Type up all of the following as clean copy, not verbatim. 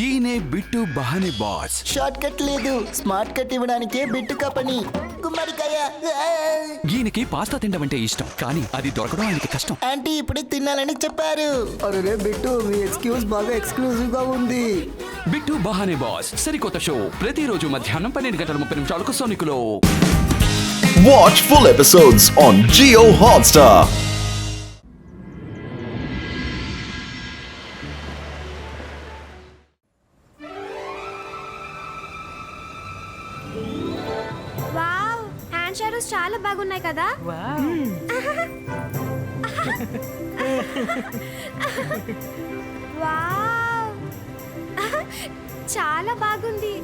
ఈయనే bit బహానే boss. Short cut లేదు, smart cut ఇవ్వడానికే bit కపని. గుమ్మడికాయ. ఈయనకి పాస్తా తినడం అంటే ఇష్టం, కానీ అది దొరకడం ఆయనకి కష్టం. ఆంటీ ఇప్పుడే తినాలని చెప్పారు. అరే బిట్టు, మీ ఎక్స్క్యూజ్ బాగా ఎక్స్క్లూజివ్ గా ఉంది. బిట్టు బహానే బాస్ సరికొత్త షో ప్రతిరోజు మధ్యాహ్నం 12:30 సోనికులో. Watch full episodes on Jio Hotstar. Wow, hand shadows చాలా బాగున్నాయి కదా. వావ్, చాలా బాగుంది.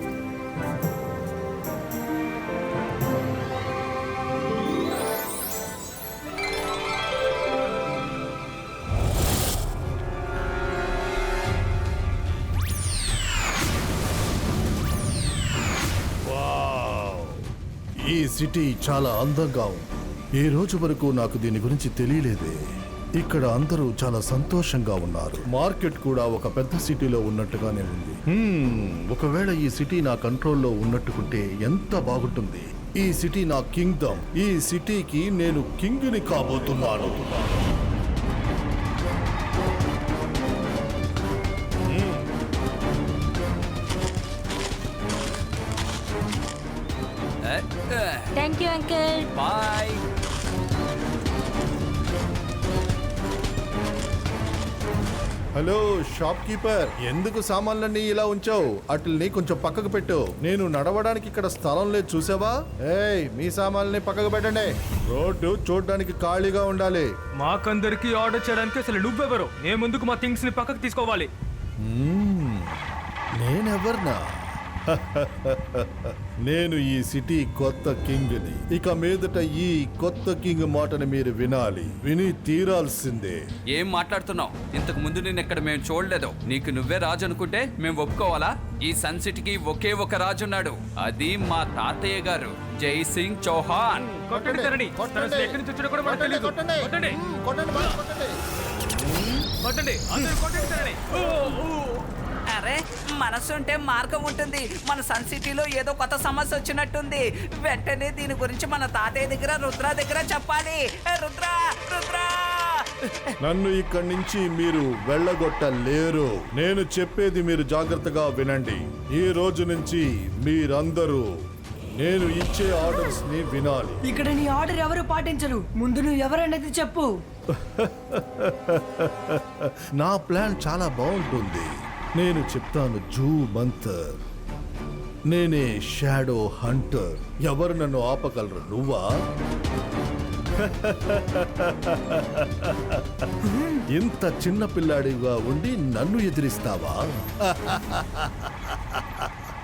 ఈ సిటీ చాలా అందంగా ఉంది. ఈ రోజు వరకు నాకు దీని గురించి తెలియలేదే. ఇక్కడ అందరూ చాలా సంతోషంగా ఉన్నారు. మార్కెట్ కూడా ఒక పెద్ద సిటీలో ఉన్నట్టుగానే ఉంది. ఒకవేళ ఈ సిటీ నా కంట్రోల్లో ఉన్నట్టుకుంటే ఎంత బాగుంటుంది. ఈ సిటీ నా కింగ్డమ్. ఈ సిటీకి నేను కింగ్ని కాబోతున్నాను. Thank you uncle. Bye. Hello shopkeeper, ఎందుకు సామాన్లన్నీ ఇలా ఉంచావు? అట్లని కొంచెం పక్కకు పెట్టు. నేను నడవడానికి ఇక్కడ స్థలం లేదు, చూసావా? ఏయ్, మీ సామాన్లని పక్కకు పెట్టండి. రోడ్డు చూడడానికి ఖాళీగా ఉండాలి. మాకందరికి ఆర్డర్ చేయడానికి అసలు నువ్వెవరు? మేము ముందుకు మా థింగ్స్ ని పక్కకు తీసుకోవాలి. నేనెవర్నా? నేను ఈ సిటీ కొత్త కింగ్ని. ఇక మీదట ఈ కొత్త కింగ్ మాటని మీరు వినాలి, విని తీరాల్సిందే. ఏం మాట్లాడుతున్నావు? ఇంతకు ముందు నేను ఎక్కడ మేము చూడలేదు. నీకు నువ్వే రాజు అనుకుంటే మేము ఒప్పుకోవాలా? ఈ సన్ సిటీకి ఒకే ఒక రాజు ఉన్నాడు, అది మా తాతయ్య గారు జై సింగ్ చౌహాన్. కొట్టండి తనని. తను అసలు ఎక్కడి నుంచి వచ్చాడో కూడా మనకు తెలీదు. కొట్టండి. కొట్టండి. అందరూ కొట్టండి తనని. అరే, మనసుంటే మార్గం ఉంటుంది. మన సన్ సిటీలో ఏదో కొత్త సమస్య వచ్చినట్టుంది. వెంటనే దీని గురించి మన తాతయ్య దగ్గర, రుద్ర దగ్గర చెప్పాలి. రుద్ర, రుద్ర, నన్ను ఇక్కడి నుంచి మీరు వెళ్ళగొట్టలేరు. నేను చెప్పేది మీరు జాగ్రత్తగా వినండి. ఈ రోజు నుంచి మీరందరూ నేను ఇచ్చే ఆర్డర్స్ ని వినాలి. ఇక్కడ నీ ఆర్డర్ ఎవరు పాటించరు. ముందు నువ్వు ఎవరనేది చెప్పు. నా ప్లాన్ చాలా బాగుంటుంది. నేను చెప్తాను, జూ మంతర్. నేనే షాడో హంటర్. ఎవరు నన్ను ఆపగలరు? నువ్వా? ఇంత చిన్న పిల్లాడిగా ఉండి నన్ను ఎదిరిస్తావా?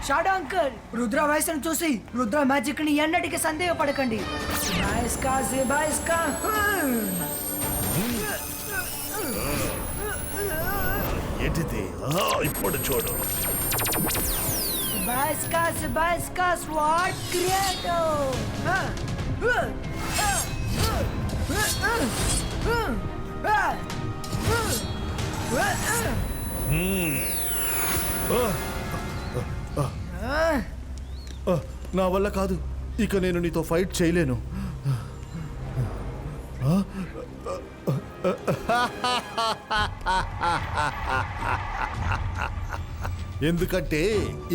షాడో అంకుల్, రుద్ర వయసును చూసి రుద్ర మ్యాజిక్ ని ఎన్నటికీ సందేహపడకండి. ఏంటిది? ఇప్పుడు చూడు. నా వల్ల కాదు. ఇక నేను నీతో ఫైట్ చేయలేను. ఎందుకంటే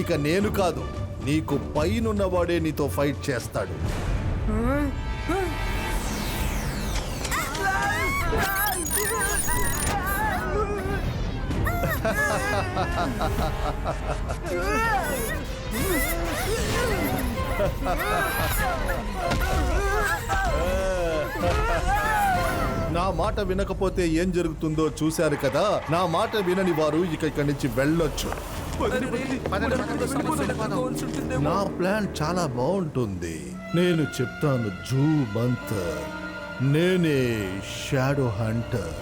ఇక నేను కాదు, నీకు పైనున్నవాడే నీతో ఫైట్ చేస్తాడు. నా మాట వినకపోతే ఏం జరుగుతుందో చూశారు కదా. నా మాట వినని వారు ఇక ఇక్కడి నుంచి వెళ్ళొచ్చు. నా ప్లాన్ చాలా బాగుంటుంది. నేను చెప్తాను, జూ మంతర్. నేనే షాడో హంటర్.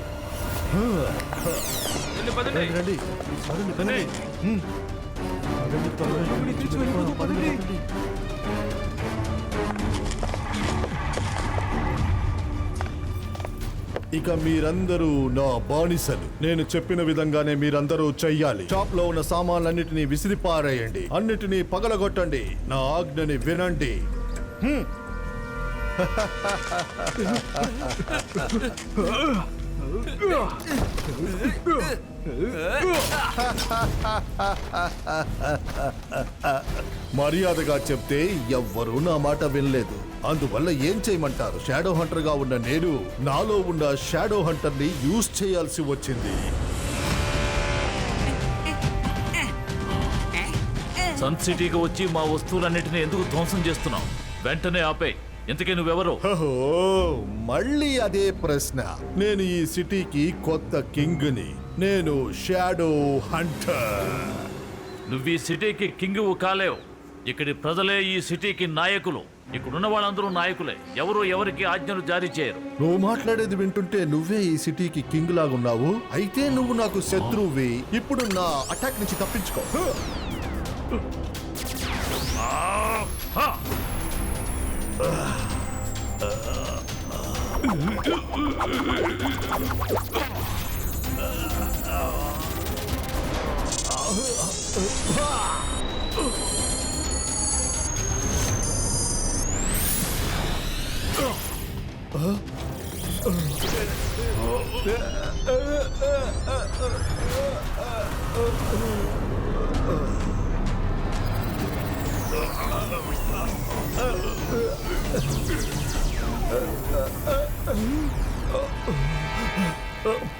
పదండి. రండి, పదండి, పదండి. పదండి, త్వరగా పదండి. ఇక మీరందరూ నా బానిసలు. నేను చెప్పిన విధంగానే మీరందరూ చెయ్యాలి. షాప్ లో ఉన్న సామాన్లన్నిటినీ విసిరిపారేయండి, అన్నిటినీ పగలగొట్టండి, నా ఆజ్ఞని వినండి. మర్యాదగా చెప్తే ఎవ్వరూ నా మాట వినలేదు. అందువల్ల ఏం చేయమంటారు? షాడో హంటర్ గా ఉన్న నేను నాలో ఉన్న షాడో హంటర్ ని యూజ్ చేయాల్సి వచ్చింది. సన్ సిటీకి వచ్చి మా వస్తువులన్నిటిని ఎందుకు ధ్వంసం చేస్తున్నావు? వెంటనే ఆపే. ఇంతకీ నువ్వెవరు? ఓహో, మళ్ళీ అదే ప్రశ్న. నేను ఈ సిటీకి కొత్త కింగ్ని. నేను షాడో హంటర్. నువ్వు ఈ సిటీకి కింగ్ కాలేవు. ఇక్కడి ప్రజలే ఈ సిటీకి నాయకులు. ఇక్కడున్న వాళ్ళందరూ నాయకులే. ఎవరు ఎవరికి ఆజ్ఞలు జారీ చేయరు. నువ్వు మాట్లాడేది వింటుంటే నువ్వే ఈ సిటీకి కింగ్ లాగున్నావు. అయితే నువ్వు నాకు శత్రువువి. ఇప్పుడు నా అటాక్ నుంచి తప్పించుకో.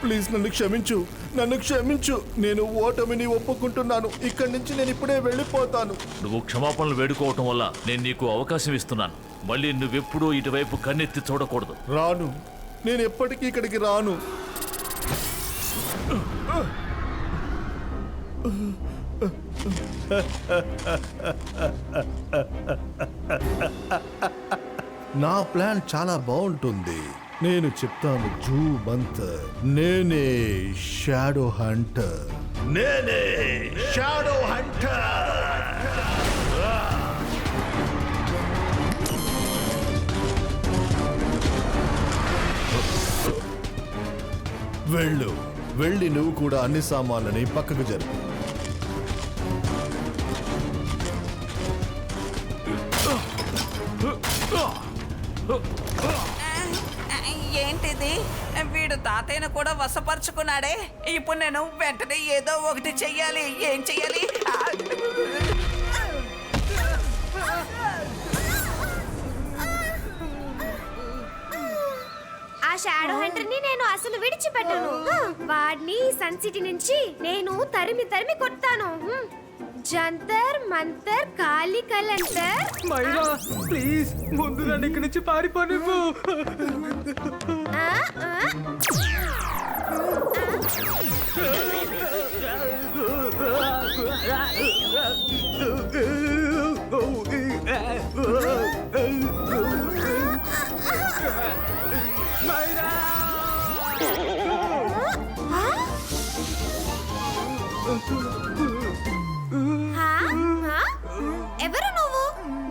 ప్లీజ్ నన్ను క్షమించు, నన్ను క్షమించు. నేను ఓటమిని ఒప్పుకుంటున్నాను. ఇక్కడి నుంచి నేను ఇప్పుడే వెళ్ళిపోతాను. నువ్వు క్షమాపణలు వేడుకోవటం వల్ల నేను నీకు అవకాశం ఇస్తున్నాను. మళ్ళీ నువ్వెప్పుడూ ఇటువైపు కన్నెత్తి చూడకూడదు. రాను, నేను ఎప్పటికీ ఇక్కడికి రాను. నా ప్లాన్ చాలా బాగుంటుంది. నేను చెప్తాను జూ మంతర్. నేనే షాడో హంటర్. నేనే షాడో హంటర్. వెళ్ళు, వెళ్ళి నువ్వు కూడా అన్ని సామాన్లని పక్కకు జరుపు. ఏంటిది? వీడు తాతయ్యను కూడా వశపరుచుకున్నాడే. ఇప్పుడు నేను వెంటనే ఏదో ఒకటి చెయ్యాలి. ఏం చెయ్యాలి? ఆ షాడో హంటర్ ని నేను అసలు విడిచిపెట్టను. వాడిని సన్ సిటీ నుంచి నేను తరిమి తరిమి కొడతాను. జంతర్ మంతర్ కాలి కలంతర్. మైరా ప్లీజ్ ముందు నన్ను ఇక్కడి నుంచి పారిపో నువ్వు. ఎవరు నువ్వు?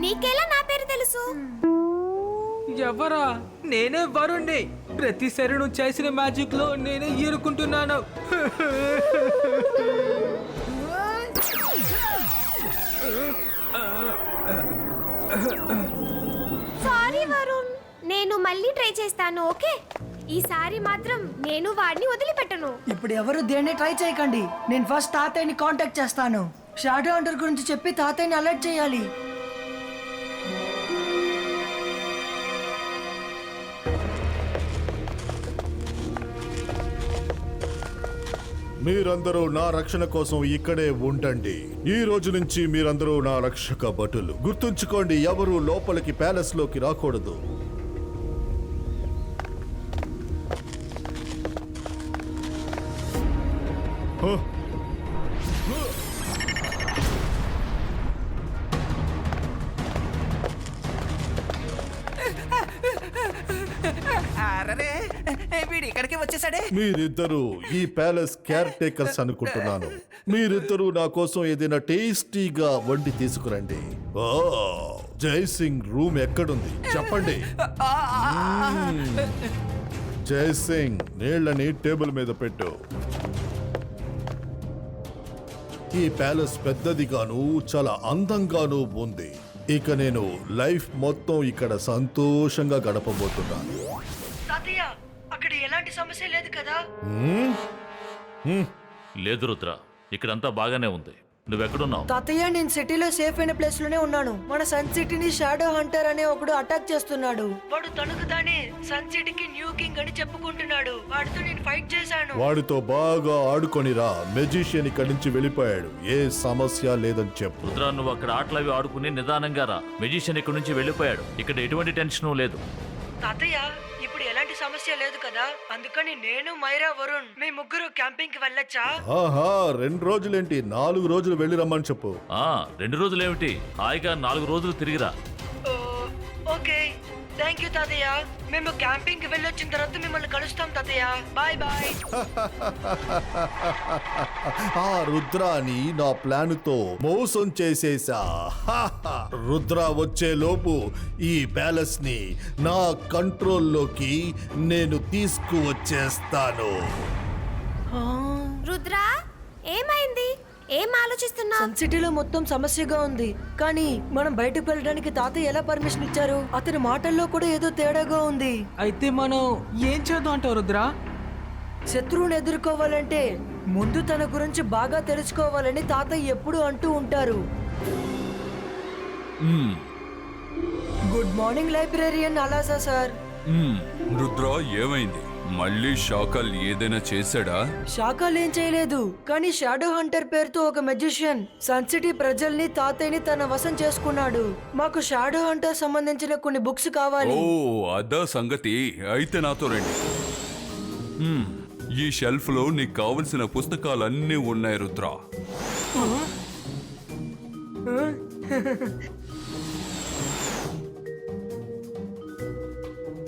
నీకెలా నా పేరు తెలుసు? ఎవరా? నేనే వరుణ్ణి. ప్రతిసారి నువ్వు చేసిన మ్యాజిక్ లో నేనే ఏరుకుంటున్నాను. సారీ వరుణ్, నేను మళ్ళీ ట్రై చేస్తాను. ఓకే, ఈసారి మాత్రం నేను వాడిని వదిలిపెట్టను. ఇప్పుడు ఎవరు దేన్ని ట్రై చేయకండి. నేను ఫస్ట్ తాతయ్యని కాంటాక్ట్ చేస్తాను. షాడో హంటర్ గురించి చెప్పి తాతయ్యని అలర్ట్ చేయాలి. మీరందరూ నా రక్షణ కోసం ఇక్కడే ఉండండి. ఈ రోజు నుంచి మీరందరూ నా రక్షక భటులు. గుర్తుంచుకోండి, ఎవరు లోపలికి ప్యాలెస్ లోకి రాకూడదు. అరే వీడు ఇక్కడికి వచ్చేసాడే. మీరిద్దరూ ఈ ప్యాలెస్ కేర్ టేకర్స్ అనుకుంటున్నాను. మీరిద్దరూ నా కోసం ఏదైనా టేస్టీగా వండి తీసుకురండి. ఓ, జై సింగ్ రూమ్ ఎక్కడుంది చెప్పండి. జయసింగ్ నీళ్ళని టేబుల్ మీద పెట్టు. ఈ ప్యాలెస్ పెద్దదిగాను చాలా అందంగాను ఉంది. ఇక నేను లైఫ్ మొత్తం ఇక్కడ సంతోషంగా గడపబోతున్నాను. తాతయ్య అక్కడ ఎలాంటి సమస్య లేదు కదా? లేదు రుద్ర, ఇక్కడంతా బాగానే ఉంది. నువ్వెక్కడున్నావు? తాతయ్య నేను సిటీలో సేఫ్ అయిన ప్లేస్ లోనే ఉన్నాను. మన సన్ సిటీని షాడో హంటర్ అనే ఒకడు అటాక్ చేస్తున్నాడు. వాడు తనకు తానే సన్ సిటీకి న్యూ కింగ్ అని చెప్పుకుంటున్నాడు. వాడితో నేను ఫైట్ చేశాను. వాడితో బాగా ఆడుకొనిరా. మెజిషియన్ ఇక్కడి నుంచి వెళ్ళిపోయాడు. ఏ సమస్య లేదని చెప్పు. రుద్ర, నువ్వు అక్కడ ఆటలవి ఆడుకుని నిదానంగా రా. మెజిషియన్ ఇక్కడి నుంచి వెళ్ళిపోయాడు. ఇక్కడ ఎటువంటి టెన్షన్ లేదు. తాతయ్య ఇప్పుడు ఎలాంటి సమస్య లేదు కదా? అందుకని నేను మైరా వరుణ్ మీ ముగ్గురు క్యాంపింగ్ కి వెళ్ళొచ్చా? ఆహా, 2 రోజులేంటి, 4 రోజులు వెళ్ళి రమ్మని చెప్పు. 2 రోజులేమిటి, హాయిగా 4 రోజులు తిరిగిరా. ఓకే, థ్యాంక్ యూ తాతయ్య. మేము క్యాంపింగ్ కి వెళ్ళొచ్చిన తర్వాత మిమ్మల్ని కలుస్తాం తాతయ్య. Bye bye. ఆ రుద్రాని నా ప్లాన్తో మోసం చేసేసా. రుద్ర వచ్చే లోపు ఈ ప్యాలెస్ ని నా కంట్రోల్లోకి నేను తీసుకువచ్చేస్తాను. రుద్ర ఏమైంది? ఏం ఆలోచిస్తున్నా? సన్ సిటీలో మొత్తం సమస్యగా ఉంది, కానీ మనం బయటకు వెళ్ళడానికి తాతయ్య ఎలా పర్మిషన్ ఇచ్చారు? అతని మాటల్లో కూడా ఏదో తేడాగా ఉంది. అయితే మనం ఏం చేద్దాం అంటావు రుద్ర? శత్రువుని ఎదుర్కోవాలంటే ముందు తన గురించి బాగా తెలుసుకోవాలని తాతయ్య ఎప్పుడు అంటూ ఉంటారు. గుడ్ మార్నింగ్ లైబ్రేరియన్ అలాసా సార్. రుద్ర ఏమైంది? మళ్ళీ షాకల్ ఏదైనా చేశాడా? షాకాలు ఏం చేయలేదు, కానీ షాడో హంటర్ పేరుతో ఒక మెజిషియన్ సన్ సిటీ ప్రజల్ని తాతయ్యని తన వశం చేసుకున్నాడు. మాకు షాడో హంటర్ సంబంధించిన కొన్ని బుక్స్ కావాలి. ఓ అదా సంగతి. అయితే నాతో రండి. ఈ షెల్ఫ్ లో నీకు కావలసిన పుస్తకాలన్నీ ఉన్నాయి రుద్ర.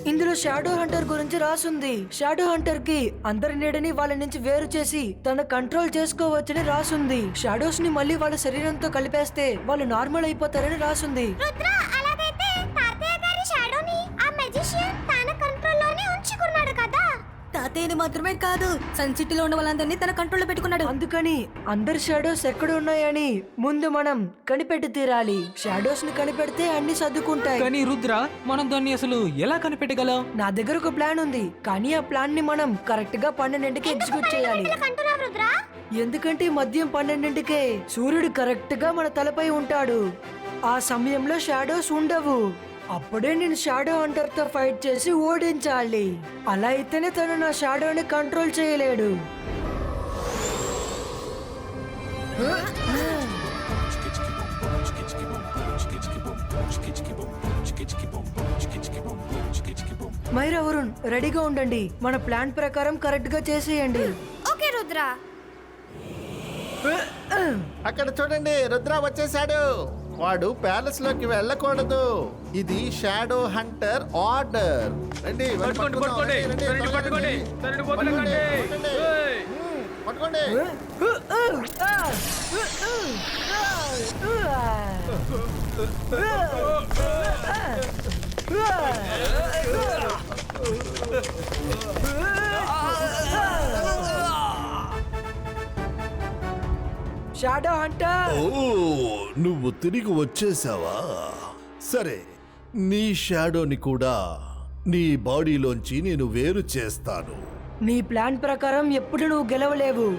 ఇందులో షాడో హంటర్ గురించి రాసుంది. షాడో హంటర్ కి అందరి నీడని వాళ్ళ నుంచి వేరు చేసి తన కంట్రోల్ చేసుకోవచ్చని రాసుంది. షాడోస్ ని మళ్ళీ వాళ్ళ శరీరంతో కలిపేస్తే వాళ్ళు నార్మల్ అయిపోతారని రాసుంది. రుద్ర అలాగైతే తాతయ్య గారి షాడోని ఆ మెజిషియన్ తన కంట్రోల్లోనే ఉంచుకున్నాడు కదా? తాతయ్యని మాత్రమే కాదు, సన్ సిటీలో ఉన్న వాళ్ళందరినీ తన కంట్రోల్లో పెట్టుకున్నాడు. అందుకని అందరి షాడోస్ ఎక్కడ ఉన్నాయని ముందు మనం కనిపెట్టి తీరాలి. షాడోస్ ని కనిపెడితే అన్ని సర్దుకుంటాయి. కానీ రుద్ర, మనం దాన్ని అసలు ఎలా కనిపెట్టగలం? నా దగ్గర ఒక ప్లాన్ ఉంది, కానీ ఆ ప్లాన్ ని మనం కరెక్ట్ గా 12ంటికి ఎగ్జిక్యూట్ చేయాలి. అంటున్నావు రుద్ర? ఎందుకంటే మద్యం 12ంటికే సూర్యుడు కరెక్ట్ గా మన తలపై ఉంటాడు. ఆ సమయంలో షాడోస్ ఉండవు. అప్పుడే నేను షాడో హంటర్ తో ఫైట్ చేసి ఓడించాలి. అలా అయితేనే తను నా షాడోని కంట్రోల్ చేయలేడు. మైరా వరుణ్ రెడీగా ఉండండి. మన ప్లాన్ ప్రకారం కరెక్ట్ గా చేసేయండి. ఓకే రుద్ర. అక్కడ చూడండి, రుద్ర వచ్చేసాడు. వాడు ప్యాలెస్ లోకి వెళ్ళకూడదు. ఇది షాడో హంటర్ ఆర్డర్. రండి పట్టుకోండి. షాడో హంటర్, ఓ నువ్వు తిరిగి వచ్చేసావా? సరే, నీ షాడోని కూడా నీ బాడీలోంచి నేను వేరు చేస్తాను. నీ ప్లాన్ ప్రకారం ఎప్పుడు నువ్వు గెలవలేవు.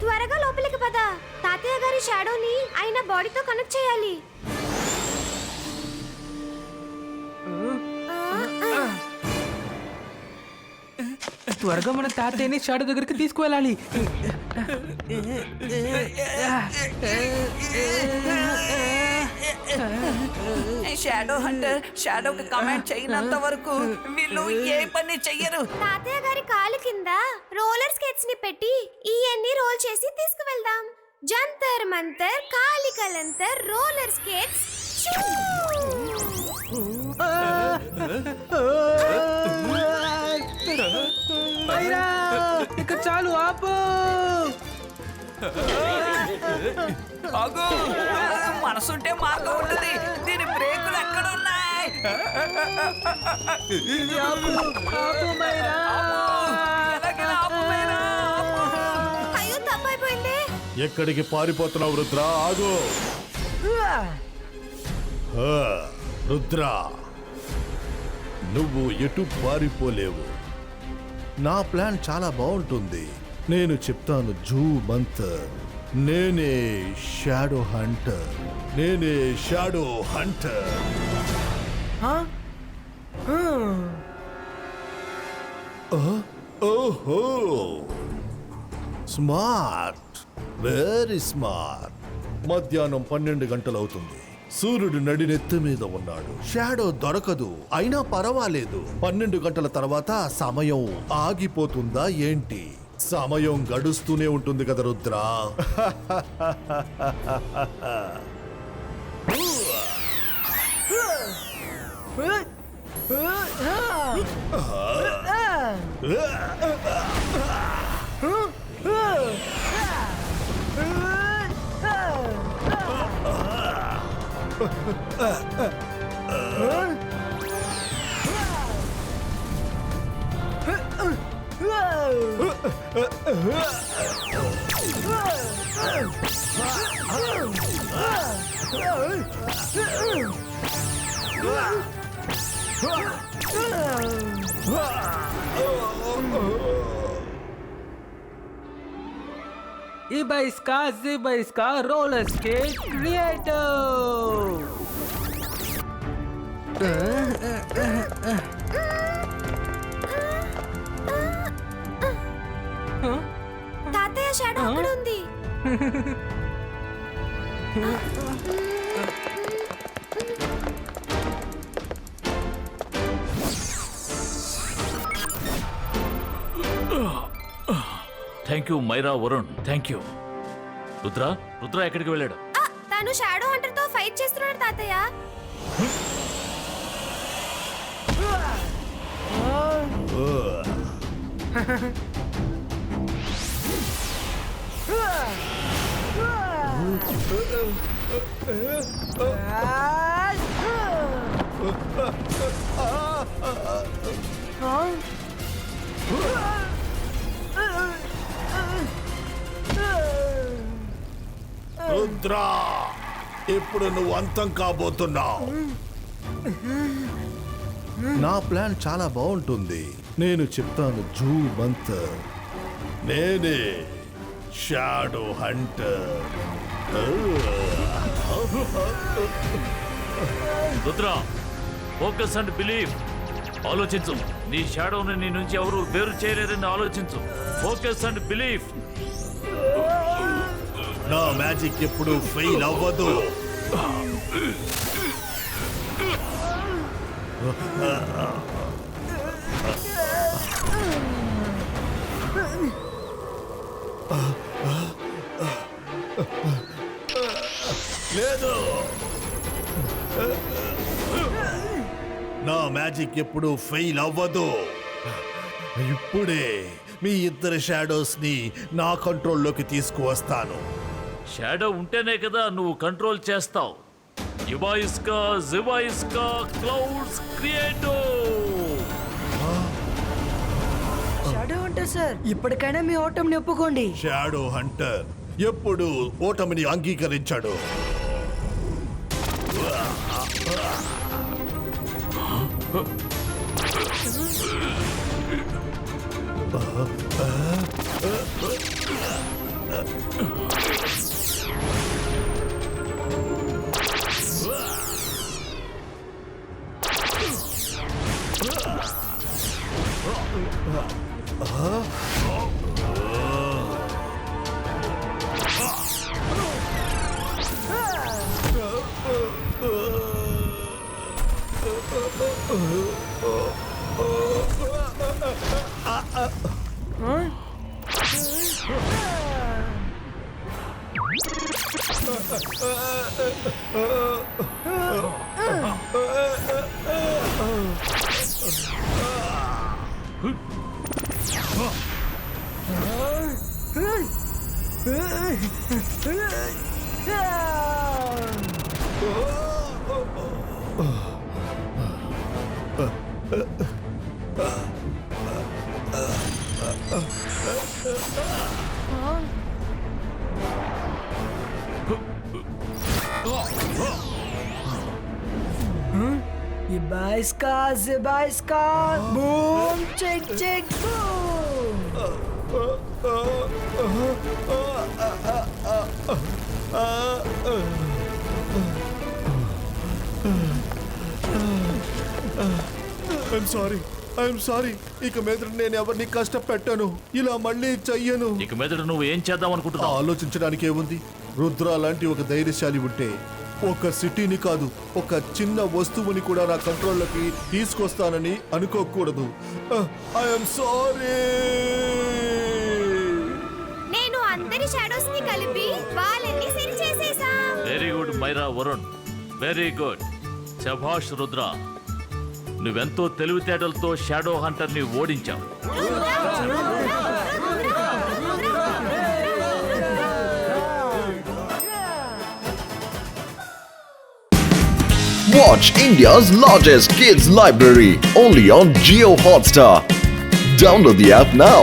త్వరగా లోపలికి పద. తాతయ్య గారి షాడోని ఆయన బాడీతో కనెక్ట్ చేయాలి. త్వరగా మన తాతయ్యని షాడో దగ్గరికి తీసుకువెళ్ళాలి. షాడో హంటర్ షాడోకి కమాండ్ చేయనంత వరకు వీళ్ళు ఏ పని చెయ్యరు. తాతయ్య గారి కాలు కింద రోలర్ స్కేట్స్ ని పెట్టి ఇవన్నీ రోల్ చేసి తీసుకువెళ్దాం. జంతర్ మంతర్ కాలికలంతర్ రోలర్ స్కేట్స్. ఇక చాలు, ఆపు. ఆగు, మనసుంటే మార్గం ఉంటుంది. దీని బ్రేకులు ఎక్కడ ఉన్నాయి? ఎలాగైనా ఆపు మైరా, ఆపు. అయ్యో తప్పైపోయింది. ఎక్కడికి పారిపోతున్నావు రుద్ర? ఆగు. ఆ, రుద్ర, నువ్వు ఎటు పారిపోలేవు. నా ప్లాన్ చాలా బాగుంటుంది. నేను చెప్తాను జూ మంతర్. నేనే షాడో హంటర్. నేనే షాడో హంటర్. ఓహో, స్మార్ట్, వెరీ స్మార్ట్. మధ్యాహ్నం 12 గంటలవుతుంది. సూర్యుడు నడినెత్తి మీద ఉన్నాడు. షాడో దొరకదు. అయినా పర్వాలేదు. 12 గంటల తర్వాత సమయం ఆగిపోతుందా ఏంటి? సమయం గడుస్తూనే ఉంటుంది కదా Rudra. Ibaiska roller skate creator. తాతయ్య షాడో అక్కడ ఉంది. Thank you Myra, Varun, thank you. Rudra ఎక్కడికి వెళ్ళాడు? తను షాడో హంటర్ తో ఫైట్ చేస్తున్నాడు తాతయ్య. రుద్ర, ఇప్పుడు నువ్వు అంతం కాబోతున్నావు. నా ప్లాన్ చాలా బాగుంటుంది. నేను చెప్తాను జూ మంతర్. నేనే shadow Hunter. Rudra, focus and believe. ఆలోచించు. నీ షాడోని నీ నుంచి ఎవరు వేరు చేయలేరని ఆలోచించు. Focus and believe. నా మ్యాజిక్ ఎప్పుడు ఫెయిల్ అవ్వదు. లేదు, నా మ్యాజిక్ ఎప్పుడు ఫెయిల్ అవ్వదు. ఇప్పుడే మీ ఇద్దరు షాడోస్ ని నా కంట్రోల్లోకి తీసుకువస్తాను. షాడో ఉంటేనే కదా నువ్వు కంట్రోల్ చేస్తావు. ఇబాయిస్కా జిబాయిస్కా క్లౌడ్స్ క్రియేటో. షాడో హంటర్ సార్, ఇప్పటికైనా మీ ఓటమిని ఒప్పుకోండి. షాడో హంటర్ ఎప్పుడు ఓటమిని అంగీకరించాడు. Zibaiska, boom, chick, chick, boom. I'm sorry. ఇక మీద నేను ఎవరిని కష్టపెట్టాను, ఇలా మళ్ళీ చెయ్యను. ఇక మీద నువ్వు ఏం చేద్దాం అనుకుంటున్నావు? ఆలోచించడానికి ఏముంది? రుద్ర లాంటి ఒక ధైర్యశాలి ఉంటే ఒక సిటీని కాదు, ఒక చిన్న వస్తువుని కూడా నా కంట్రోల్లోకి తీసుకొస్తానని అనుకోకూడదు. I'm sorry. నేను అందరి షాడోస్ ని కలిపి వాళ్ళని సరి చేసేసా. Very good Myra Varun, very good. శభాష్ రుద్ర, నువ్వెంతో తెలివితేటలతో షాడో హంటర్ ని ఓడించావు. Watch India's largest kids library only on Jio Hotstar. Download the app now.